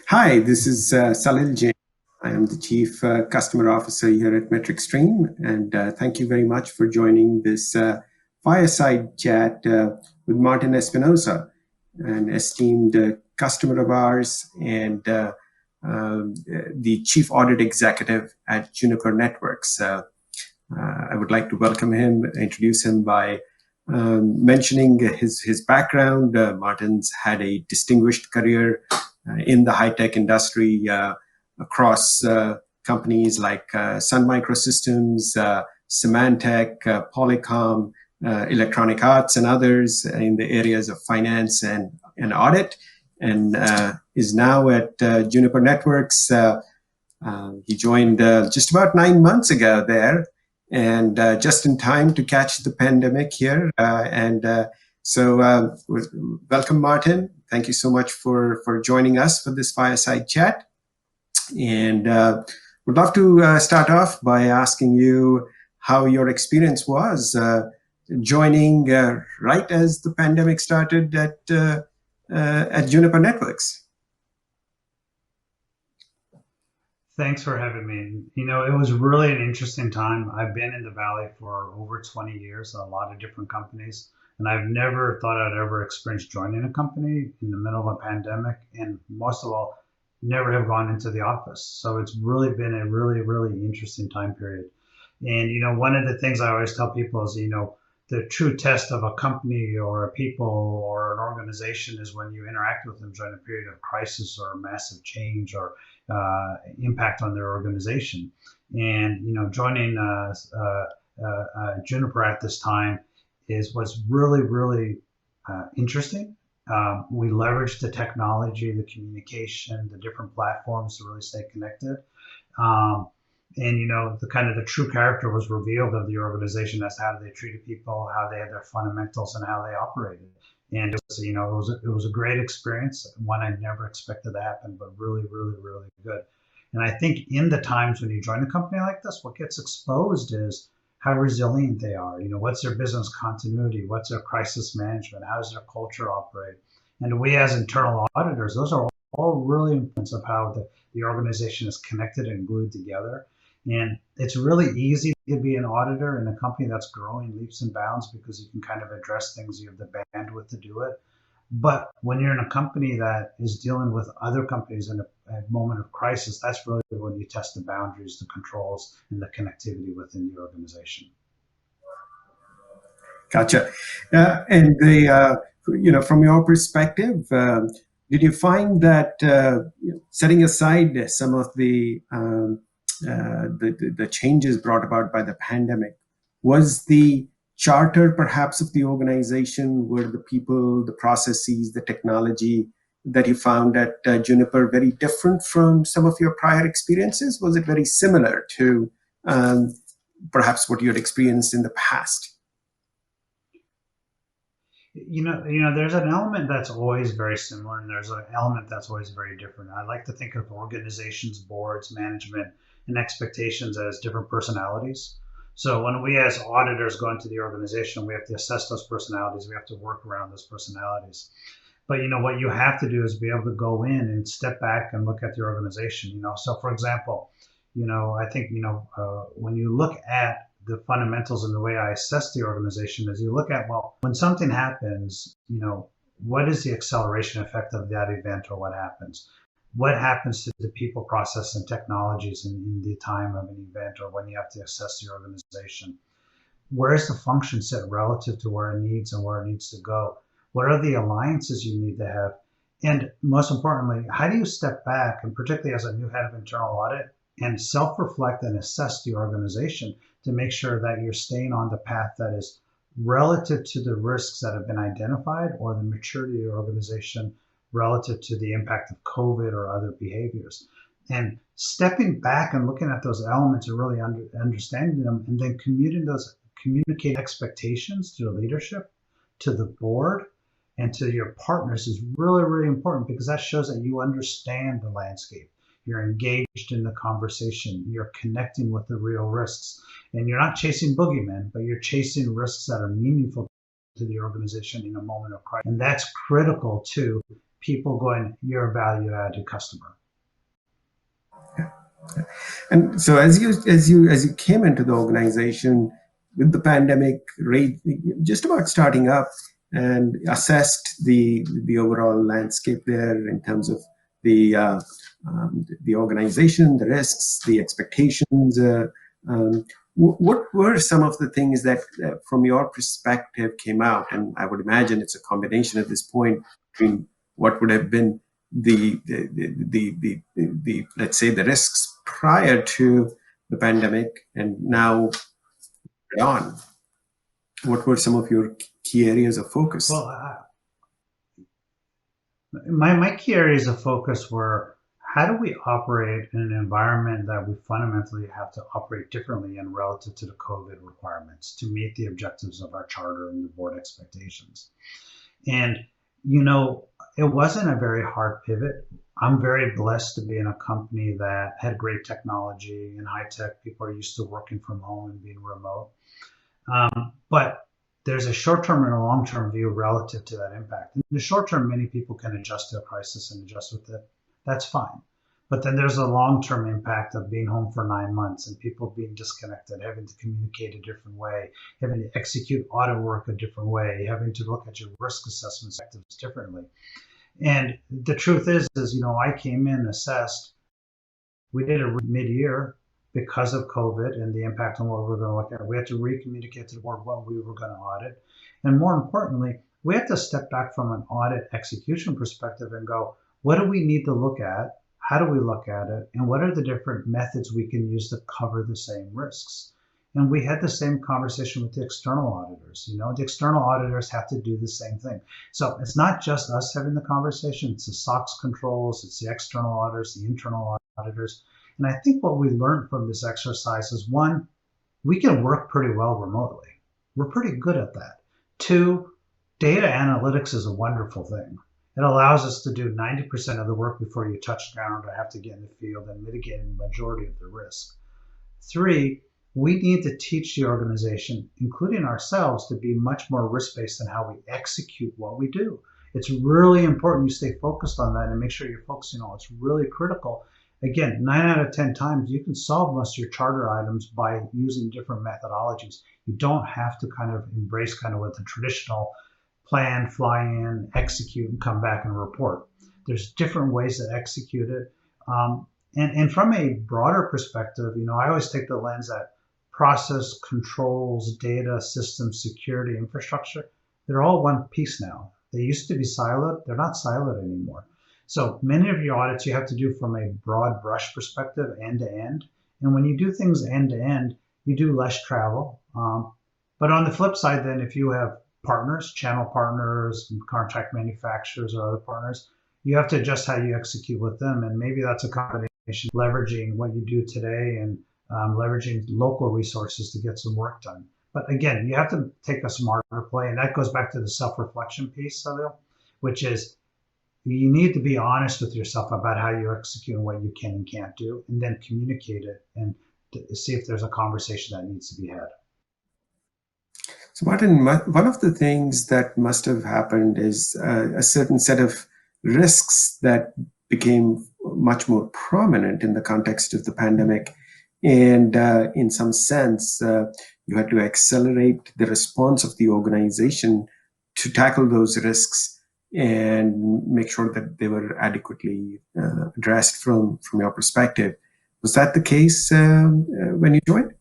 Hi, this is Salil Jain. I am the Chief Customer Officer here at MetricStream, and thank you very much for joining this fireside chat with Martin Espinosa, an esteemed customer of ours and the Chief Audit Executive at Juniper Networks. I would like to welcome him, introduce him by mentioning his background. Martin's had a distinguished career in the high-tech industry across companies like Sun Microsystems, Symantec, Polycom, Electronic Arts, and others in the areas of finance and audit, and is now at Juniper Networks. He joined just about 9 months ago there, and just in time to catch the pandemic here. So welcome, Martin. Thank you so much for joining us for this fireside chat. And would love to start off by asking you how your experience was joining right as the pandemic started at Juniper Networks. Thanks for having me. It was really an interesting time. I've been in the Valley for over 20 years, a lot of different companies, and I've never thought I'd ever experience joining a company in the middle of a pandemic, and most of all, never have gone into the office. So it's really been a really, really interesting time period. And, one of the things I always tell people is, the true test of a company or a people or an organization is when you interact with them during a period of crisis or massive change or impact on their organization. And joining Juniper at this time was really, really interesting. We leveraged the technology, the communication, the different platforms to really stay connected. And the true character was revealed of the organization as how they treated people, how they had their fundamentals, and how they operated. And it was a great experience, one I never expected to happen, but really, really, really good. And I think in the times when you join a company like this, what gets exposed is how resilient they are. What's their business continuity? What's their crisis management? How does their culture operate? And we as internal auditors, those are all really importance of how the organization is connected and glued together. And it's really easy to be an auditor in a company that's growing leaps and bounds because you can kind of address things, you have the bandwidth to do it. But when you're in a company that is dealing with other companies in a moment of crisis, that's really when you test the boundaries, the controls, and the connectivity within the organization. Gotcha. And from your perspective, did you find that setting aside some of the changes brought about by the pandemic, was the charter perhaps of the organization, were the people, the processes, the technology that you found at Juniper very different from some of your prior experiences? Was it very similar to perhaps what you had experienced in the past? There's an element that's always very similar, and there's an element that's always very different. I like to think of organizations, boards, management, and expectations as different personalities. So when we as auditors go into the organization, we have to assess those personalities. We have to work around those personalities. But what you have to do is be able to go in and step back and look at the organization. So for example, I think when you look at the fundamentals and the way I assess the organization is you look at, well, when something happens, what is the acceleration effect of that event or what happens? What happens to the people, process, and technologies in the time of an event or when you have to assess the organization? Where is the function set relative to where it needs and where it needs to go? What are the alliances you need to have? And most importantly, how do you step back, and particularly as a new head of internal audit, and self-reflect and assess the organization to make sure that you're staying on the path that is relative to the risks that have been identified or the maturity of your organization relative to the impact of COVID or other behaviors. And stepping back and looking at those elements and really understanding them, and then communicate expectations to the leadership, to the board, and to your partners is really, really important because that shows that you understand the landscape. You're engaged in the conversation. You're connecting with the real risks. And you're not chasing boogeymen, but you're chasing risks that are meaningful to the organization in a moment of crisis. And that's critical to people going, you're a value-added customer. And so as you came into the organization with the pandemic rate just about starting up and assessed the overall landscape there in terms of the organization, the risks, the expectations. What were some of the things that, from your perspective, came out? And I would imagine it's a combination at this point between what would have been the let's say the risks prior to the pandemic and now on. What were some of your key areas of Well, focus? my key areas of focus were how do we operate in an environment that we fundamentally have to operate differently in relative to the COVID requirements to meet the objectives of our charter and the board expectations. And, you know, it wasn't a very hard pivot. I'm very blessed to be in a company that had great technology and high tech. People are used to working from home and being remote. But there's a short term and a long term view relative to that impact. In the short term, many people can adjust to a crisis and adjust with it. That's fine. But then there's a long term impact of being home for 9 months and people being disconnected, having to communicate a different way, having to execute audit work a different way, having to look at your risk assessments differently. And the truth is, I came in, assessed, we did a mid-year because of COVID and the impact on what we were going to look at. We had to re-communicate to the board what we were going to audit. And more importantly, we had to step back from an audit execution perspective and go, what do we need to look at? How do we look at it? And what are the different methods we can use to cover the same risks? And we had the same conversation with the external auditors. The external auditors have to do the same thing. So it's not just us having the conversation, it's the SOX controls, it's the external auditors, the internal auditors. And I think what we learned from this exercise is, one, we can work pretty well remotely. We're pretty good at that. Two, data analytics is a wonderful thing. It allows us to do 90% of the work before you touch ground or have to get in the field and mitigating the majority of the risk. Three, we need to teach the organization, including ourselves, to be much more risk-based in how we execute what we do. It's really important you stay focused on that and make sure you're focusing on it's really critical. Again, 9 out of 10 times you can solve most of your charter items by using different methodologies. You don't have to kind of embrace kind of what the traditional plan, fly in, execute, and come back and report. There's different ways to execute it. And from a broader perspective, I always take the lens that process, controls, data, systems, security, infrastructure, they're all one piece now. They used to be siloed. They're not siloed anymore. So many of your audits you have to do from a broad brush perspective, end to end. And when you do things end to end, you do less travel. But on the flip side, then, if you have partners, channel partners, contract manufacturers, or other partners, you have to adjust how you execute with them. And maybe that's a combination leveraging what you do today and leveraging local resources to get some work done. But again, you have to take a smarter play. And that goes back to the self-reflection piece, Salil, which is you need to be honest with yourself about how you execute and what you can and can't do, and then communicate it and see if there's a conversation that needs to be had. So, Martin, one of the things that must have happened is a certain set of risks that became much more prominent in the context of the pandemic. And in some sense, you had to accelerate the response of the organization to tackle those risks and make sure that they were adequately addressed from your perspective. Was that the case when you joined?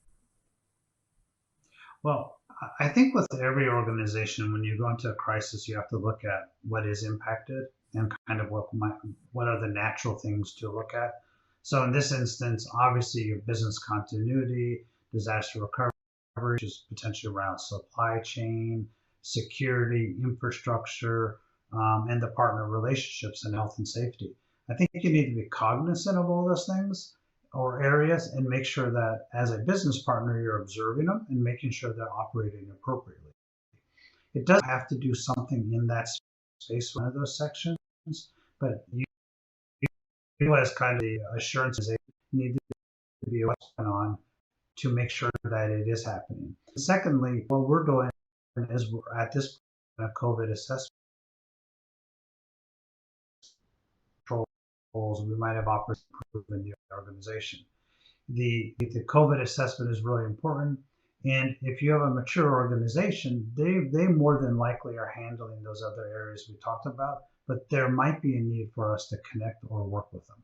Well, I think with every organization, when you go into a crisis, you have to look at what is impacted and kind of what are the natural things to look at. So in this instance, obviously your business continuity, disaster recovery, which is potentially around supply chain, security, infrastructure, and the partner relationships and health and safety. I think you need to be cognizant of all those things or areas and make sure that as a business partner, you're observing them and making sure they're operating appropriately. It does have to do something in that space, one of those sections, but you as kind of the assurances need to be on to make sure that it is happening. Secondly, what we're doing is we're at this point of COVID assessment we might have operations improvement in the organization. The COVID assessment is really important. And if you have a mature organization, they more than likely are handling those other areas we talked about, but there might be a need for us to connect or work with them.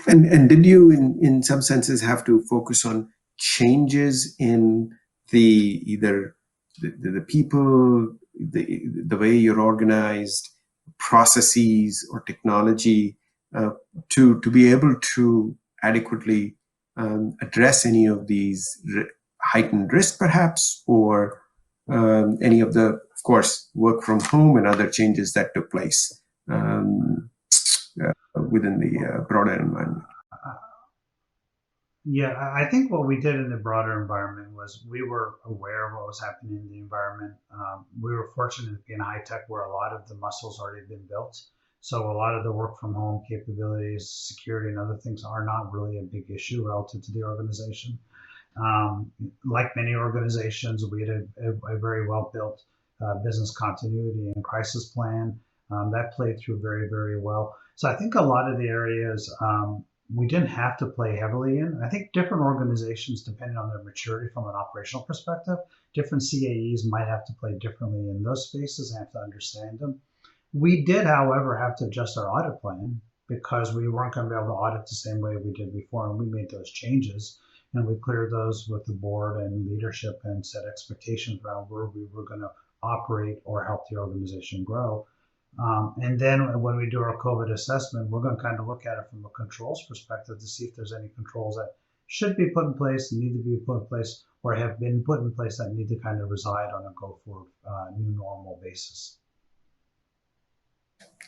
And did you, in some senses, have to focus on changes in the either the people, the way you're organized, processes, or technology to be able to adequately address any of these heightened risk, perhaps, or any of the, of course, work from home and other changes that took place within the broader environment? Yeah, I think what we did in the broader environment was we were aware of what was happening in the environment. We were fortunate to be in high tech where a lot of the muscles already been built. So a lot of the work from home capabilities, security, and other things are not really a big issue relative to the organization. Like many organizations, we had a very well built business continuity and crisis plan that played through very, very well. So I think a lot of the areas we didn't have to play heavily in. I think different organizations, depending on their maturity from an operational perspective, different CAEs might have to play differently in those spaces and have to understand them. We did, however, have to adjust our audit plan because we weren't going to be able to audit the same way we did before, and we made those changes. And we cleared those with the board and leadership and set expectations around where we were going to operate or help the organization grow. And then when we do our COVID assessment, we're going to kind of look at it from a controls perspective to see if there's any controls that should be put in place, need to be put in place, or have been put in place that need to kind of reside on a go-forward new normal basis.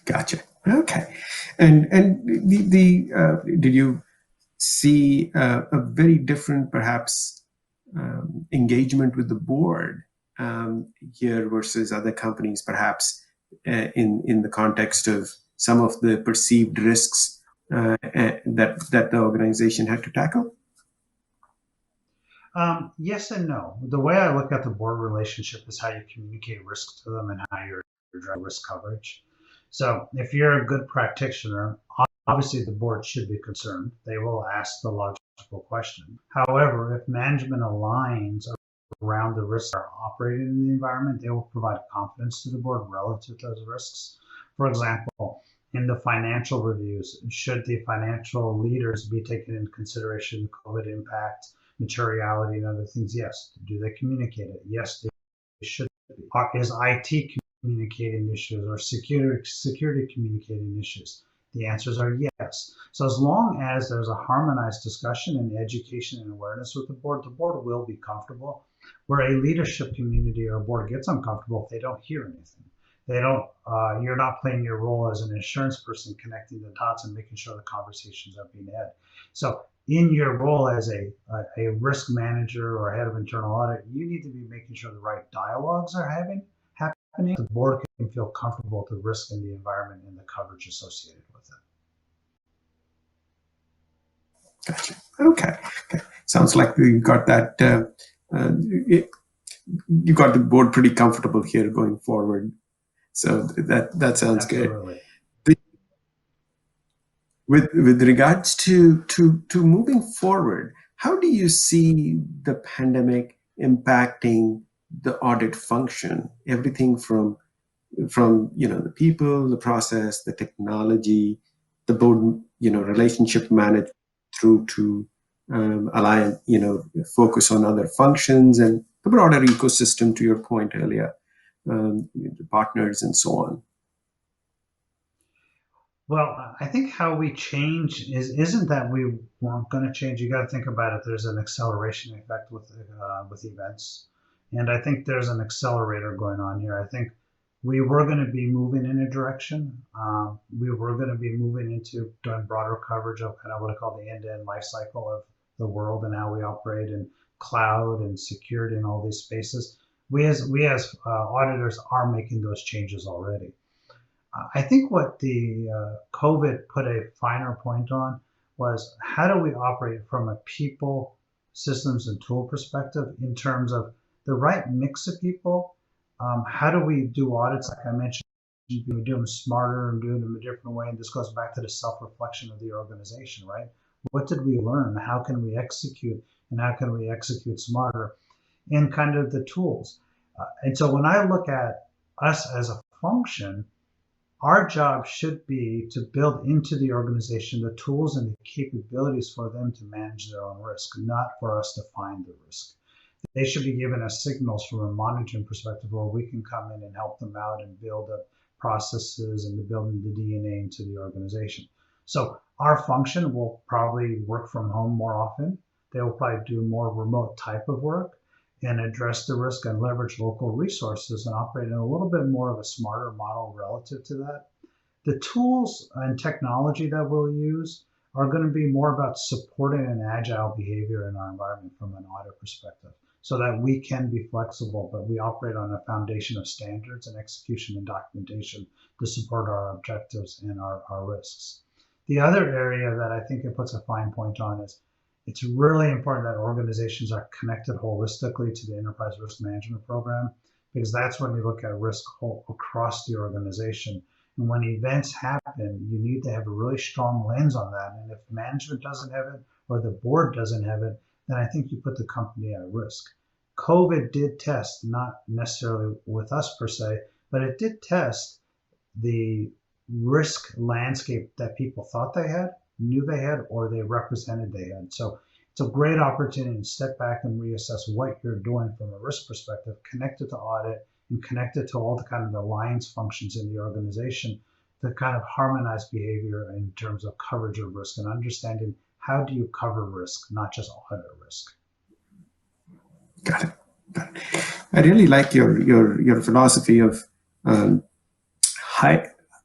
Gotcha. Okay. And did you see a very different, perhaps, engagement with the board here versus other companies, perhaps, in the context of some of the perceived risks that the organization had to tackle? Yes and no. The way I look at the board relationship is how you communicate risks to them and how you're driving risk coverage. So if you're a good practitioner, obviously the board should be concerned. They will ask the logical question. However, if management aligns around the risks that are operating in the environment, they will provide confidence to the board relative to those risks. For example, in the financial reviews, should the financial leaders be taken into consideration COVID impact, materiality, and other things? Yes. Do they communicate it? Yes, they should be. Is IT communicating issues or security communicating issues? The answers are yes. So as long as there's a harmonized discussion and education and awareness with the board will be comfortable. Where a leadership community or board gets uncomfortable if they don't hear anything. They don't. You're not playing your role as an insurance person, connecting the dots and making sure the conversations are being had. So in your role as a risk manager or head of internal audit, you need to be making sure the right dialogues are happening. The board can feel comfortable with the risk in the environment and the coverage associated with it. Gotcha. Okay. Sounds like you got that. You got the board pretty comfortable here going forward. So that sounds Absolutely. Good. With regards to moving forward, how do you see the pandemic impacting the audit function? Everything from the people, the process, the technology, the board relationship management through to align focus on other functions and the broader ecosystem, to your point earlier, the partners and so on. Well, I think how we change isn't that we weren't going to change. You got to think about it. There's an acceleration effect with events, and I think there's an accelerator going on here. I think we were going to be moving in a direction. We were going to be moving into doing broader coverage of kind of what I call the end-to-end life cycle of the world and how we operate in cloud and security and all these spaces. We as auditors are making those changes already. I think what the COVID put a finer point on was how do we operate from a people, systems, and tool perspective in terms of the right mix of people. How do we do audits, like I mentioned we do them smarter and do them a different way. And this goes back to the self-reflection of the organization, right? What did we learn? How can we execute? And how can we execute smarter? And kind of the tools. And so when I look at us as a function, our job should be to build into the organization the tools and the capabilities for them to manage their own risk, not for us to find the risk. They should be giving us signals from a monitoring perspective where we can come in and help them out and build up processes and to building the DNA into the organization. So our function will probably work from home more often. They will probably do more remote type of work and address the risk and leverage local resources and operate in a little bit more of a smarter model relative to that. The tools and technology that we'll use are going to be more about supporting an agile behavior in our environment from an audit perspective so that we can be flexible, but we operate on a foundation of standards and execution and documentation to support our objectives and our risks. The other area that I think it puts a fine point on is it's really important that organizations are connected holistically to the enterprise risk management program, because that's when we look at risk across the organization. And when events happen, you need to have a really strong lens on that. And if management doesn't have it or the board doesn't have it, then I think you put the company at risk. COVID did test, not necessarily with us per se, but it did test the risk landscape that people thought they had, knew they had, or they represented they had. So it's a great opportunity to step back and reassess what you're doing from a risk perspective, connect it to audit, and connect it to all the kind of alliance functions in the organization to kind of harmonize behavior in terms of coverage of risk and understanding how do you cover risk, not just audit risk. Got it. Got it. I really like your philosophy of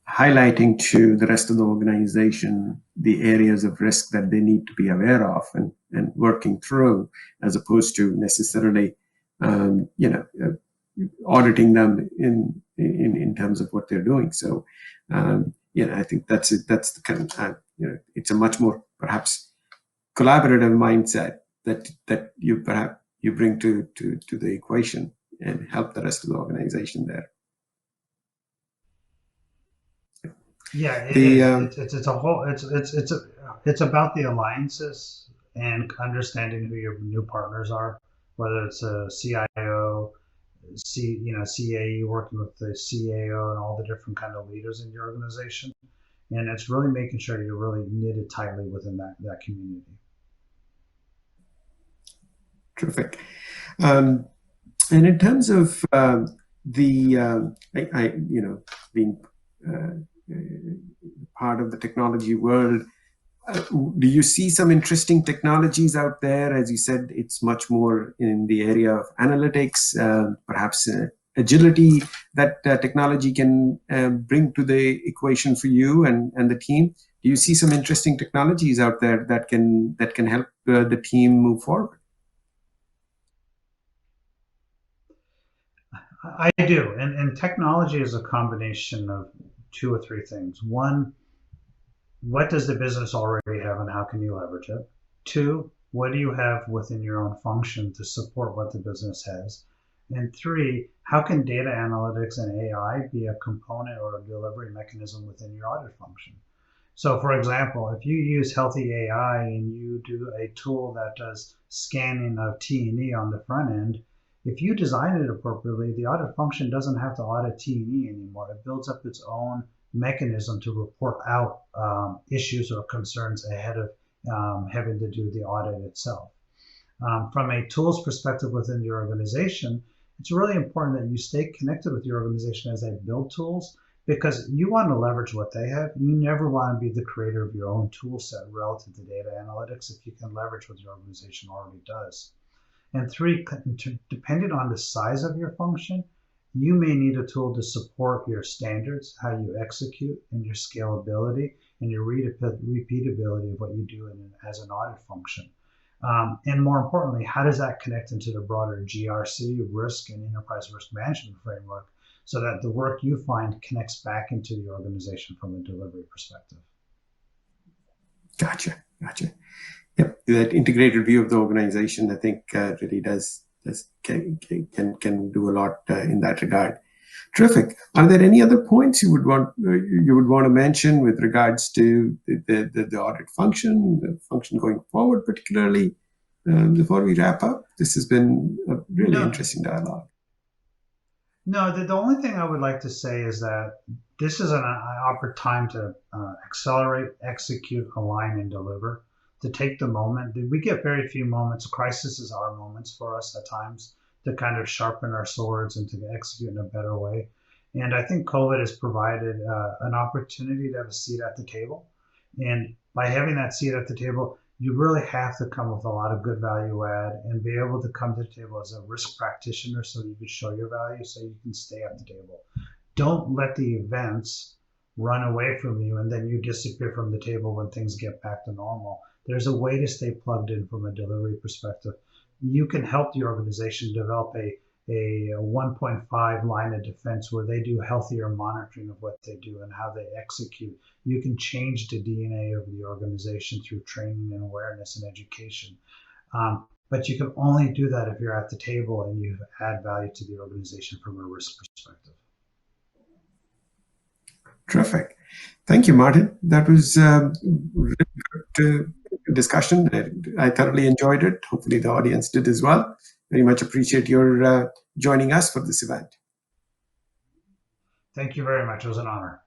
highlighting to the rest of the organization the areas of risk that they need to be aware of and working through, as opposed to necessarily, auditing them in terms of what they're doing. So, I think that's it. That's the kind of, it's a much more perhaps collaborative mindset that you bring to the equation and help the rest of the organization there. Yeah, it is. It's a whole. It's about the alliances and understanding who your new partners are, whether it's a CIO, CAE working with the CAO and all the different kind of leaders in your organization, and it's really making sure you're really knitted tightly within that community. Terrific. And in terms of being part of the technology world, do you see some interesting technologies out there? As you said, it's much more in the area of analytics, perhaps agility that technology can bring to the equation for you and the team. Do you see some interesting technologies out there that can help the team move forward? I do, and technology is a combination of two or three things. One, what does the business already have and how can you leverage it? Two, what do you have within your own function to support what the business has? And three, how can data analytics and AI be a component or a delivery mechanism within your audit function? So for example, if you use Healthy AI and you do a tool that does scanning of T&E on the front end, if you design it appropriately, the audit function doesn't have to audit T&E anymore. It builds up its own mechanism to report out issues or concerns ahead of having to do the audit itself. From a tools perspective within your organization, it's really important that you stay connected with your organization as they build tools, because you want to leverage what they have. You never want to be the creator of your own tool set relative to data analytics if you can leverage what your organization already does. And three, depending on the size of your function, you may need a tool to support your standards, how you execute, and your scalability, and your repeatability of what you do as an audit function. And more importantly, how does that connect into the broader GRC, risk, and enterprise risk management framework so that the work you find connects back into the organization from a delivery perspective? Gotcha. Yep, that integrated view of the organization, I think, really can do a lot in that regard. Terrific. Are there any other points you would want to mention with regards to the audit function, the function going forward, particularly before we wrap up? This has been a really No, interesting dialogue. no. The only thing I would like to say is that this is an opportune time to accelerate, execute, align, and deliver. To take the moment, we get very few moments. Crises are moments for us at times to kind of sharpen our swords and to execute in a better way. And I think COVID has provided an opportunity to have a seat at the table. And by having that seat at the table, you really have to come with a lot of good value add and be able to come to the table as a risk practitioner so you can show your value so you can stay at the table. Don't let the events run away from you and then you disappear from the table when things get back to normal. There's a way to stay plugged in from a delivery perspective. You can help the organization develop a 1.5 line of defense where they do healthier monitoring of what they do and how they execute. You can change the DNA of the organization through training and awareness and education. But you can only do that if you're at the table and you add value to the organization from a risk perspective. Terrific. Thank you, Martin. That was really good discussion. I thoroughly enjoyed it. Hopefully the audience did as well. Very much appreciate your joining us for this event. Thank you very much. It was an honor.